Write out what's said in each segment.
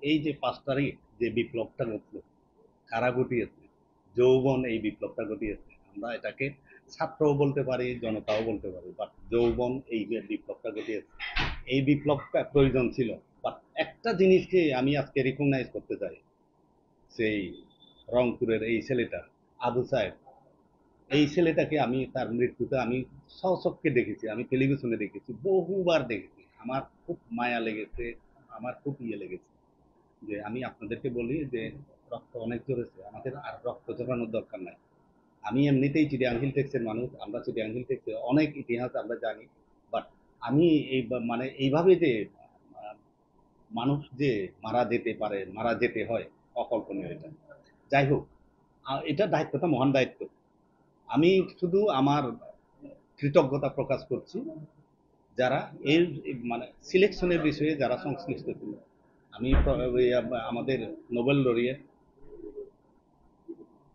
এই যে 5 তারিখ যে বিপ্লবটা ঘটল, কারা ঘটিয়েছে? যৌবন এই বিপ্লবটা ঘটিয়েছে। আমরা এটাকে ছাত্রও বলতে পারি, জনতাও বলতে পারি, বাট যৌবন এই যে বিপ্লবটা ঘটিয়েছে, এই বিপ্লবটা প্রয়োজন ছিল। বাট একটা জিনিসকে আমি আজকে রিকগনাইজ করতে চাই, সেই রংপুরের এই ছেলেটা আবু সাহেব, এই ছেলেটাকে আমি তার মৃত্যুতে আমি স্বচক্ষে দেখেছি, আমি টেলিভিশনে দেখেছি, বহুবার দেখেছি। আমার খুব মায়া লেগেছে, আমার খুব ইয়ে লেগেছে। যে আমি আপনাদেরকে বলি যে রক্ত অনেক ঝরেছে, আমাদের আর রক্ত ঝরানোর দরকার নাই। আমি এমনিতেই চিটিয়াং হিল টেক্সের মানুষ, আমরা চিটিয়াং হিল টেক্সে অনেক ইতিহাস আমরা জানি। বাট আমি এই মানে এইভাবে যে আহ, মানুষ যে মারা যেতে পারে, মারা যেতে হয়, অকল্পনীয় এটা। যাই হোক, এটা দায়িত্বটা মহান দায়িত্ব। আমি শুধু আমার কৃতজ্ঞতা প্রকাশ করছি যারা এর মানে সিলেকশনের বিষয়ে যারা সংশ্লিষ্ট ছিল। আমি আমাদের নোবেল লরিয়েট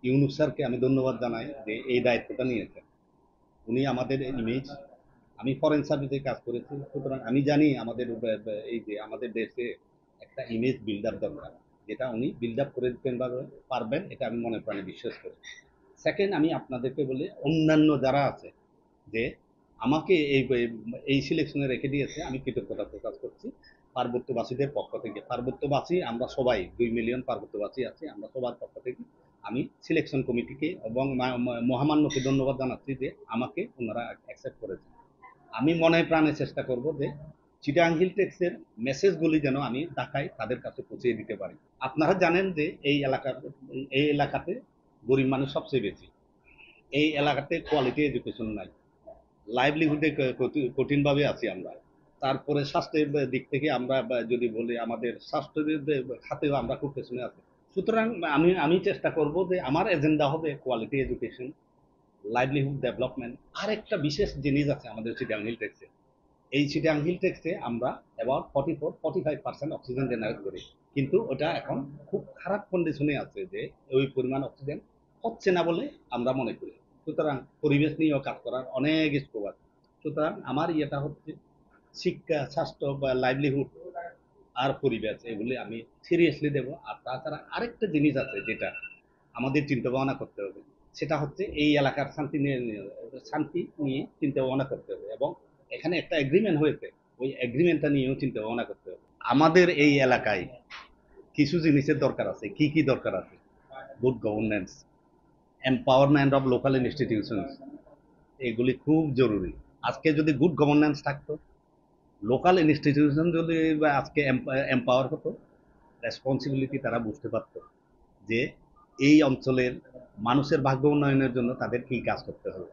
ইউনুস স্যারকে আমি ধন্যবাদ জানাই যে এই দায়িত্বটা নিয়েছেন। উনি আমাদের ইমেজ, আমি ফরেন সার্ভিসে কাজ করেছি, সুতরাং আমি জানি আমাদের এই যে আমাদের দেশে একটা ইমেজ বিল্ড আপ দরকার, যেটা উনি বিল্ড আপ করে দিতেন বা পারবেন, এটা আমি মনে প্রাণে বিশ্বাস করি। সেকেন্ড, আমি আপনাদেরকে বলি অন্যান্য যারা আছে যে আমাকে এই সিলেকশনে রেখে দিয়েছে, আমি কৃতজ্ঞতা প্রকাশ করছি পার্বত্যবাসীদের পক্ষ থেকে। পার্বত্যবাসী আমরা সবাই 2 মিলিয়ন পার্বত্যবাসী আছি, আমরা সবার পক্ষ থেকে আমি সিলেকশন কমিটিকে এবং মহামান্যকে ধন্যবাদ জানাচ্ছি যে আমাকে ওনারা অ্যাকসেপ্ট করেছেন। আমি মনে প্রাণে চেষ্টা করব যে চিটাং হিল টেক্সের মেসেজগুলি যেন আমি ঢাকায় তাদের কাছে পৌঁছে দিতে পারি। আপনারা জানেন যে এই এলাকাতে গরিব মানুষ সবচেয়ে বেশি। এই এলাকাতে কোয়ালিটি এডুকেশন নাই, লাইভলিহুডে কঠিনভাবে আছি আমরা। তারপরে স্বাস্থ্যের দিক থেকে আমরা যদি বলি, আমাদের স্বাস্থ্যের খাতেও আমরা খুব পেছনে আছি। সুতরাং আমি চেষ্টা করব যে আমার এজেন্ডা হবে কোয়ালিটি এডুকেশন, লাইভলিহুড ডেভেলপমেন্ট। আর একটা বিশেষ জিনিস আছে আমাদের চিটাং হিল টেক্সে। এই চিটাং হিল টেক্সে আমরা অ্যাবাউট 44-45% অক্সিজেন জেনারেট করি, কিন্তু ওটা এখন খুব খারাপ কন্ডিশনে আছে, যে ওই পরিমাণ অক্সিজেন হচ্ছে না বলে আমরা মনে করি। সুতরাং পরিবেশ নিয়েও কাজ করার অনেক স্কোপ আছে। সুতরাং আমার ইয়েটা হচ্ছে শিক্ষা, স্বাস্থ্য বা লাইভলিহুড আর পরিবেশ, এগুলি আমি সিরিয়াসলি দেব। আর তাছাড়া আরেকটা জিনিস আছে যেটা আমাদের চিন্তা ভাবনা করতে হবে, সেটা হচ্ছে এই এলাকার শান্তি নিয়ে চিন্তা ভাবনা করতে হবে, এবং এখানে একটা এগ্রিমেন্ট হয়েছে, ওই এগ্রিমেন্টটা নিয়েও চিন্তা ভাবনা করতে হবে। আমাদের এই এলাকায় কিছু জিনিসের দরকার আছে। কি কি দরকার আছে? Good governance, empowerment of local institutions, এগুলি খুব জরুরি। আজকে যদি গুড গভর্নেন্স থাকতো, লোকাল ইনস্টিটিউশন যদি আজকে এম্পাওয়ার হতো, রেসপন্সিবিলিটি তারা বুঝতে পারতো যে এই অঞ্চলের মানুষের ভাগ্য উন্নয়নের জন্য তাদের কি কাজ করতে হবে।